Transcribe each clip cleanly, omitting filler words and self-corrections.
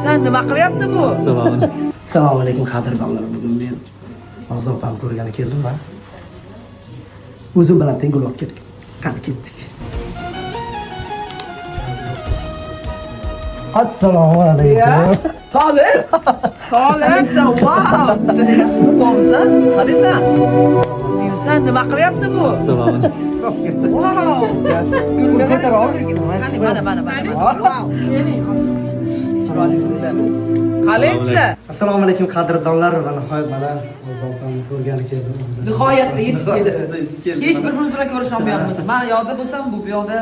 Yursan, nima qilyapti bu? Assalomu alaykum qadrdonlar. Bugun men Ozo opam ko'rgani keldim va o'zim bilan tengul olib ketdik. Qani ketdik. Assalomu alaykum. To'g'ri. To'g'ri. Wow. Yaxshi bo'lmsan? Qanisan? Yursan, nima qilyapti bu? Assalomu alaykum. Wow. Qani mana. Wow. Qalaysizlar? Assalomu alaykum qadrdonlar va nihoyat mana Ozo opamni ko'rgani keldim. Nihoyatda yetib keldi. Hech bir-birimiz bilan ko'risha olmayapmiz. Men yoqda bo'lsam, bu yoqda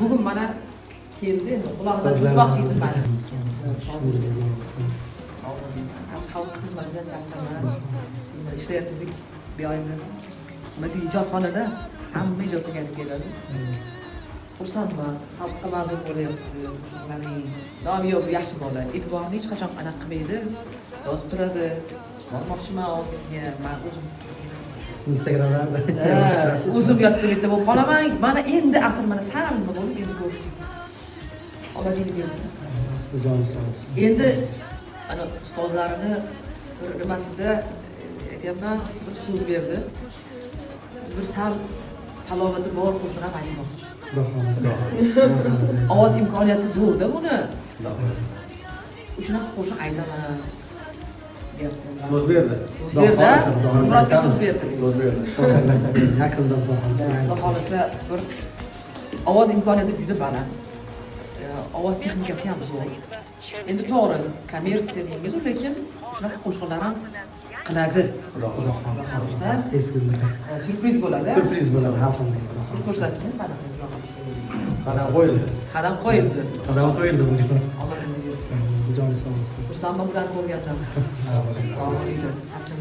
bugun mana keldi. Ulardan uzmoqchi edim mana. Xalq xizmatidan charchaman. Ishlayotdik bir oyda. Mana bu ijodxonada hamma ijodga keladi. Xursandman. Xalqqa ma'lum bo'lyapti. Nomi yo'q, yaxshi bola. E'tiborni hech qachon anaqa qilmaydi. Yozib turadi. Bormoqchiman oldingizga. Men o'zim Instagramda o'zim yotib bitta bo'lib qolaman. Mana endi asl mana sal nima bo'lib endi ko'rishdik. Omadingni bersin. Jon sog' olsin. Endi ana ustozlarini bir nimasida aytyapman, bir so'z berdi. Bir salovati bor qo'shiqlar aytmoqchi. Ovoz imkoniyati zo'rda buni. Shunaqa qo'shiq aytaman. So'z berdi. So'z berdi. Murodga so'z berdi. Yaqinda Xudo xolasa bir ovoz imkoniyati juda baland. Ovoz texnikasi ham zo'r. Endi to'g'ri, kommersiya deymiz, lekin shunaqa qo'shiqlar ham qiladi. Xudo xolasa Siz tez kunda syurpriz bo'ladi. syurpriz bo'ladi xalqimizga. Ko'rsatgan mana. Qadam qo'yildi. Qadam qo'yildi. Qadam qo'yildi bu joy. Omadingni bersin. Jon sog' olsin. Xursandman bilan ko'rgandim. Sog' bo'ling. Qancha